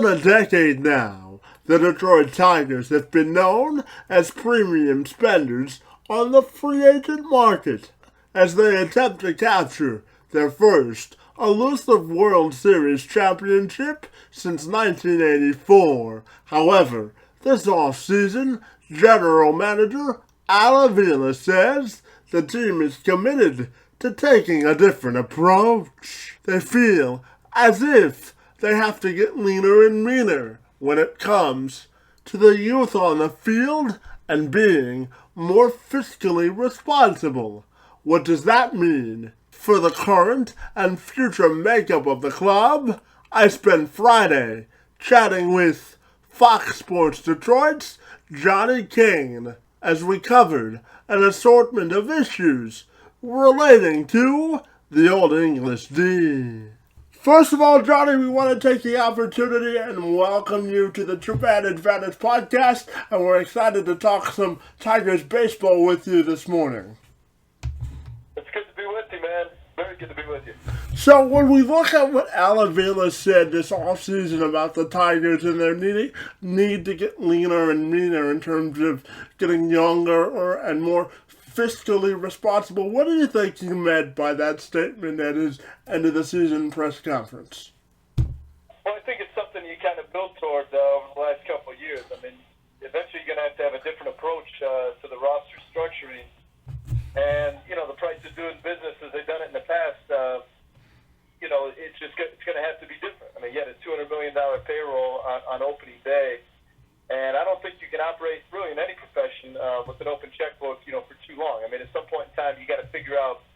than a decade now, the Detroit Tigers have been known as premium spenders on the free agent market as they attempt to capture their first elusive World Series championship since 1984. However, this offseason, General Manager Al Avila says the team is committed to taking a different approach. They feel as if they have to get leaner and meaner when it comes to the youth on the field and being more fiscally responsible. What does that mean for the current and future makeup of the club? I spent Friday chatting with Fox Sports Detroit's Johnny Kane as we covered an assortment of issues relating to the Old English D. First of all, Johnny, we want to take the opportunity and welcome you to the True Fan Advantage podcast, and we're excited to talk some Tigers baseball with you this morning. It's good to be with you, man. Very good to be with you. So when we look at what Al Avila said this offseason about the Tigers and their need to get leaner and meaner in terms of getting younger and more fiscally responsible, what do you think he meant by that statement at his end of the season press conference? Well, I think it's something you kind of built toward over the last couple of years. I mean, eventually you're going to have a different approach to the roster structuring. And, the price of doing business as they've done it in the past, it's going to have to be different. I mean, you had a $200 million payroll on opening day. And I don't think you can operate really in any profession with an open checkbook, for too long. I mean, at some point in time, you got to figure out,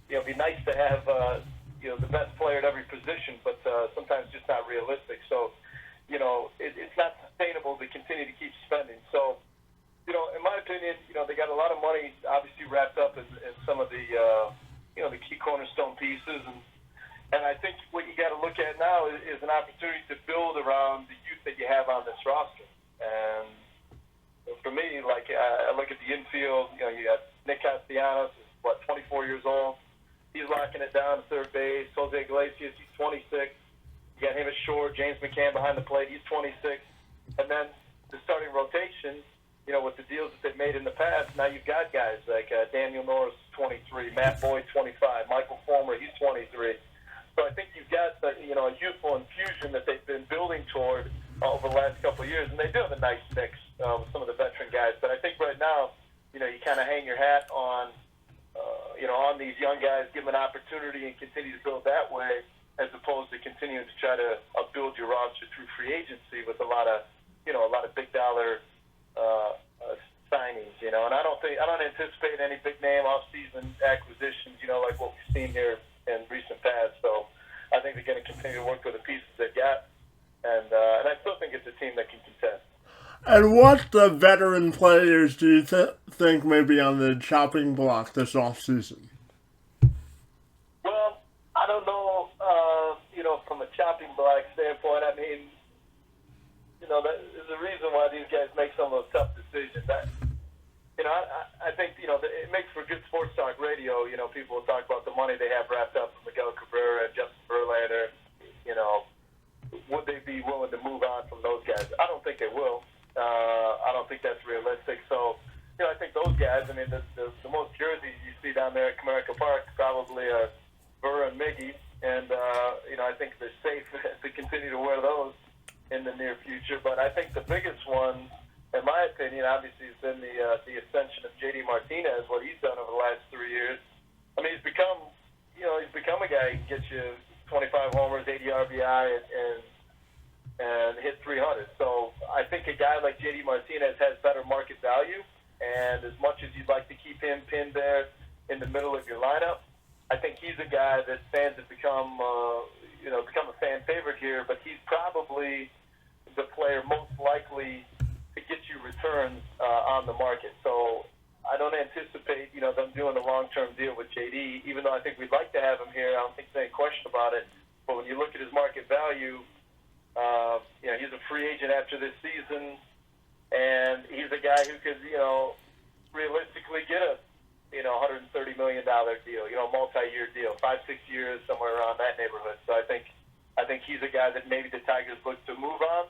it'd be nice to have, the best player at every position, but sometimes just not realistic. So, it's not sustainable to continue to keep spending. So, in my opinion, they got a lot of money obviously wrapped up in some of the, the key cornerstone pieces. And I think what you got to look at now is an opportunity to build around the youth that you have on this roster. And for me, I look at the infield, you got Nick Castellanos, 24 years old. He's locking it down at third base. Jose Iglesias, he's 26. You got him at short. James McCann behind the plate, he's 26. And then the starting rotation, with the deals that they've made in the past, now you've got guys like Daniel Norris, 23, Matt Boyd, 25, Michael Fulmer, he's 23. So I think you've got a youthful infusion that they've been building toward over the last couple of years, and they do have a nice mix with some of the veteran guys. But I think right now, you kind of hang your hat on, on these young guys, give them an opportunity and continue to build that way, as opposed to continuing to try to build your roster through free agency with a lot of big dollar signings, and I don't anticipate any big name off-season acquisitions, like what we've seen here in recent past. So I think they're going to continue to work with the pieces they've got, and I still think it's a team that can contend. And what veteran players do you think may be on the chopping block this offseason? Well, I don't know, from a chopping block standpoint, I mean, there's a reason why these guys make some of those tough decisions. I think, it makes for good sports talk radio. People will talk about the money they have wrapped up from Miguel Cabrera and Justin Verlander. Would they be willing to move on from those guys? I don't think they will. I don't think that's realistic. So, I think those guys, I mean, the most jerseys you see down there at Comerica Park probably are Burr and Miggy. And, I think they're safe to continue to wear those in the near future. But I think the biggest one, in my opinion, obviously has been the ascension of J.D. Martinez, what he's done over the last 3 years. I mean, he's become a guy who can get you 25 homers, 80 RBI, and hit 300. So I think a guy like J.D. Martinez has better market value, and as much as you'd like to keep him pinned there in the middle of your lineup, I think he's a guy that fans have become a fan favorite here, but he's probably the player most likely to get you returns on the market. So I don't anticipate, them doing a long-term deal with JD, even though I think we'd like to have him here. I don't think there's any question about it. But when you look at his market value, he's a free agent after this season, and he's a guy who could, realistically get a, $130 million deal, multi-year deal, 5-6 years, somewhere around that neighborhood. So I think, I think he's a guy that maybe the Tigers look to move on.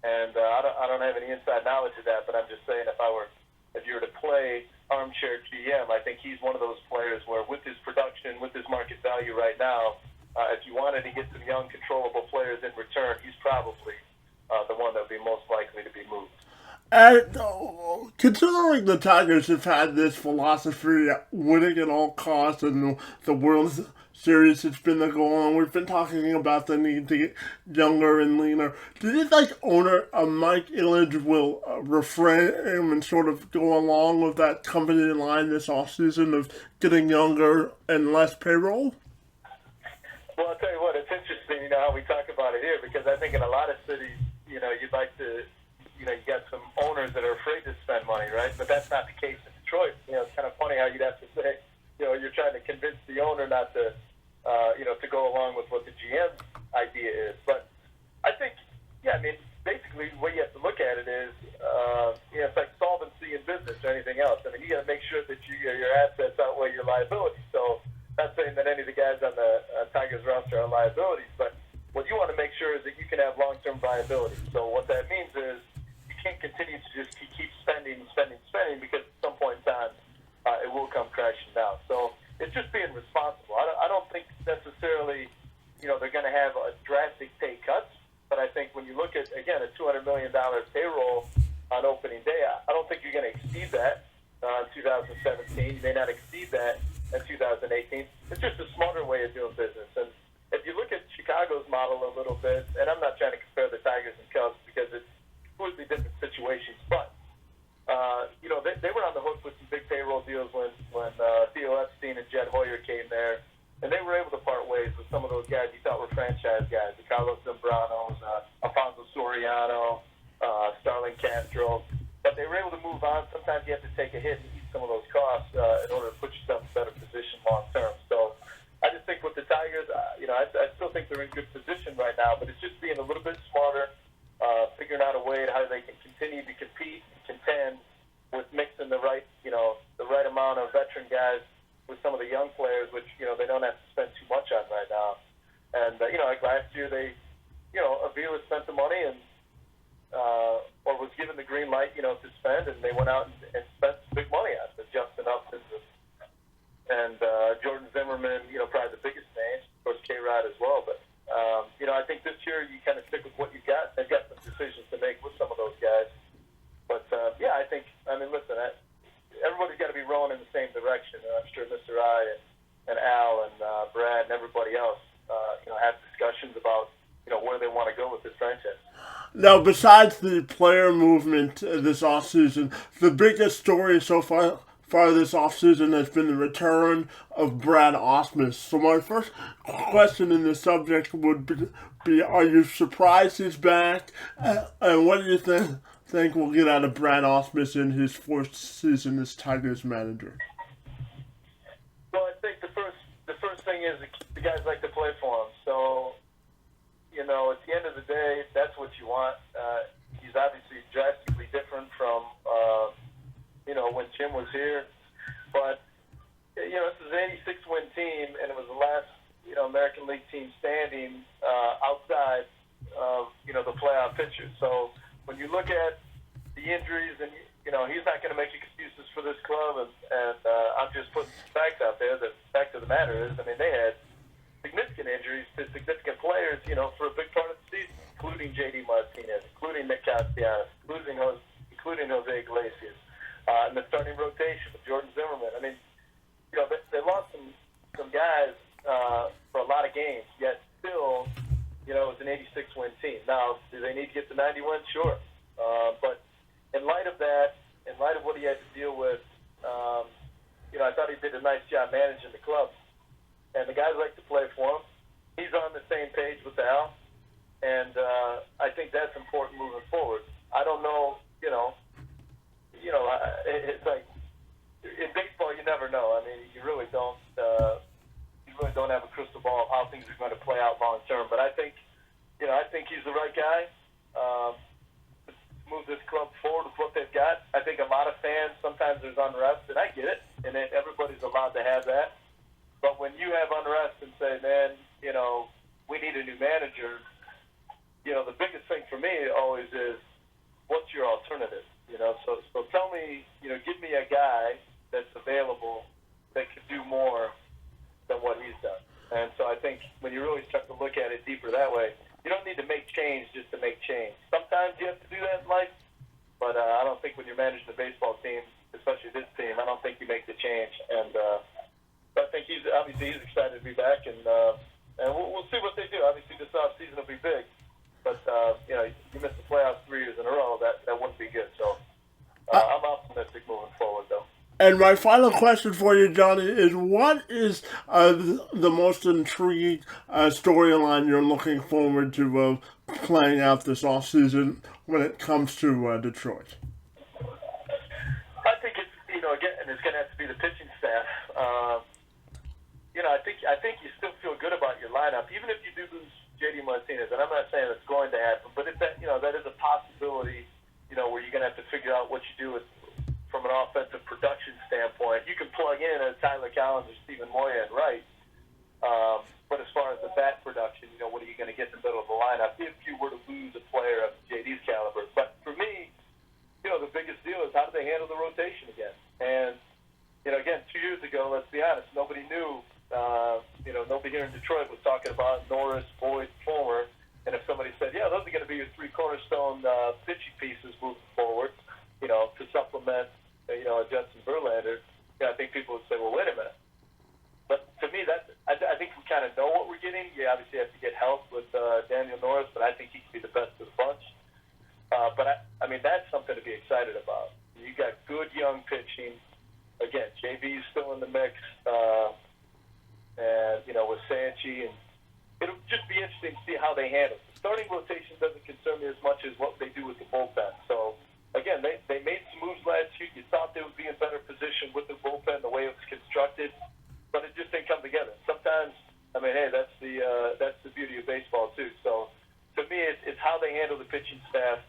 And I don't have any inside knowledge of that, but I'm just saying if you were to play armchair GM, I think he's one of those players where with his production, with his market value right now, if you wanted to get some young, controllable players in return, he's probably the one that would be most likely to be moved. And considering the Tigers have had this philosophy of winning at all costs and the World Series that's been the goal, and we've been talking about the need to get younger and leaner, do you think owner Mike Ilitch will refrain and sort of go along with that company line this offseason of getting younger and less payroll? Well, I'll tell you what, it's interesting, how we talk about it here, because I think in a lot of cities, you'd like to, you got some owners that are afraid to spend money, right? But that's not the case in Detroit. It's kind of funny how you'd have to say, you're trying to convince the owner not to, to go along with what the GM idea is. But I think, basically the way you have to look at it is, it's like solvency in business or anything else. I mean, you got to make sure that your assets outweigh your liabilities. So, not saying that any of the guys on the Tigers roster are liabilities, but what you want to make sure is that you can have long-term viability. So what that means is you can't continue to just keep spending, because at some point in time it will come crashing down. So it's just being responsible. I don't think necessarily, they're going to have a drastic pay cuts, but I think when you look at, again, a $200 million payroll on opening day, I don't think you're going to exceed that in 2017. You may not exceed that in 2018. It's just a smarter way of doing business. And if you look at Chicago's model a little bit, and I'm not trying to compare the Tigers and Cubs because it's completely different situations, but they were on the hook with some big payroll deals when Theo Epstein and Jed Hoyer came there, and they were able to part ways with some of those guys you thought were franchise guys, the Carlos Zambranos, Alfonso Soriano, Starlin Castro, but they were able to move on. Sometimes you have to take a hit and eat some of those costs in order to put yourself in a better position long term. So I just think with the Tigers, I still think they're in good position right now, but it's just being a little bit smarter, figuring out a way how they can continue to compete and contend with mixing the right amount of veteran guys with some of the young players, which, they don't have to spend too much on right now. And, like last year, Avila spent the money and, or was given the green light, to spend, and they went out and spent some big money on it, Justin Upton and Jordan Zimmerman, probably the biggest names, of course, K-Rod as well. But, I think this year you kind of stick with what you got. They've got some decisions to make with some of those guys. But, listen, everybody's got to be rowing in the same direction. I'm sure Mr. I and Al and Brad and everybody else, have discussions about, where they want to go with this franchise. Now, besides the player movement this offseason, the biggest story so far this offseason has been the return of Brad Ausmus. So my first question in this subject would be are you surprised he's back? And what do you think we'll get out of Brad Ausmus in his fourth season as Tigers manager? Well, I think the first thing is the guys like to play for him. So, at the end of the day, that's what you want. He's obviously drastically different from, when Jim was here. But, this is an 86-win team, and it was the last, American League team standing outside of, the playoff picture. So when you look at the injuries, and, he's not going to make excuses for this club, and I'm just putting facts out there. The fact of the matter is, they had significant injuries to significant players, for a big part of the season, including J.D. Martinez, including Nick Castellanos, including Jose Iglesias, and the starting rotation with Jordan Zimmerman. They lost some guys for a lot of games, yet still, it was an 86-win team. Now, do they need to get to 90 wins? Sure. But in light of that, in light of what he had to deal with, I thought he did a nice job managing the club. And the guys like to play for him. He's on the same page with Al. And I think that's important moving forward. I don't know, it's like in baseball you never know. You really don't. You really don't have a crystal ball of how things are going to play out long term. But I think he's the right guy to move this club forward with what they've got. I think a lot of fans, sometimes there's unrest, and I get it, and everybody's allowed to have that. But when you have unrest and say, man, we need a new manager, the biggest thing for me always is, what's your alternative? So tell me, give me a guy that's available that could do more than what he's done. And so I think when you really start to look at it deeper that way, you don't need to make change just to make change. Sometimes you have to do that in life, but I don't think when you're managing the baseball team, especially this team, I don't think you make the change. And I think he's excited to be back, and we'll see what they do. Obviously, this offseason will be big, but you miss the playoffs 3 years in a row, that wouldn't be good. So I'm optimistic moving forward, though. And my final question for you, Johnny, is what is the most intriguing storyline you're looking forward to playing out this offseason when it comes to Detroit? I think it's, again, it's going to have to be the pitching staff. I think you still feel good about your lineup, even if you do lose J.D. Martinez, and I'm not saying it's going to happen, but if that, that is a possibility, where you're going to have to figure out what you do from an offensive production standpoint. You can plug in a Tyler Collins or Stephen Moya and right, but as far as the bat production, what are you going to get in the middle of the lineup if you were to lose a player of JD's caliber? But for me, the biggest deal is how do they handle the rotation again? And, again, 2 years ago, let's be honest, nobody knew, nobody here in Detroit was talking about Norris, Boyd, Fulmer, and if somebody said, yeah, those are going to be your three cornerstone pitching pieces moving forward, to supplement, a Justin Verlander, I think people would say, well, wait a minute. But to me, I think we kind of know what we're getting. You obviously have to get help with Daniel Norris, but I think he could be the best of the bunch. But that's something to be excited about. You got good young pitching. Again, JV's still in the mix, and with Sanchi, and it'll just be interesting to see how they handle it. The starting rotation doesn't concern me as much as what they do with the bullpen. So again, they made some moves last year. You thought they would be in better position with the bullpen, the way it was constructed, but it just didn't come together. Sometimes, hey, that's the beauty of baseball too. So to me, it's how they handle the pitching staff.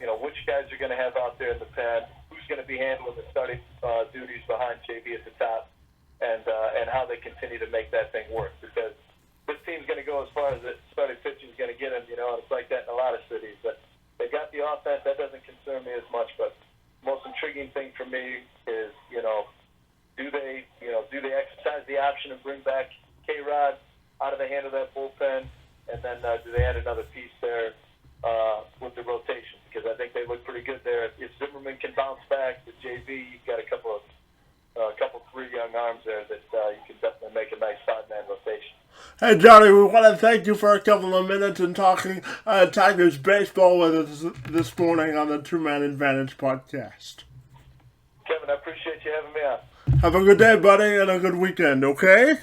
Which guys are going to have out there in the pen, who's going to be handling the starting duties behind JV at the top, and how they continue to make that thing work. Because this team's going to go as far as the starting pitching is going to get them. And it's like that in a lot of cities. But they got the offense. That doesn't concern me as much. But the most intriguing thing for me is, do they exercise the option and bring back K-Rod? How do they handle that bullpen? And then do they add another piece there with the rotation? Because I think they look pretty good there. If Zimmerman can bounce back with JV, you've got a couple, three young arms there that you can definitely make a nice five-man rotation. Hey, Johnny, we want to thank you for a couple of minutes and talking Tigers baseball with us this morning on the Two Man Advantage podcast. Kevin, I appreciate you having me on. Have a good day, buddy, and a good weekend, okay?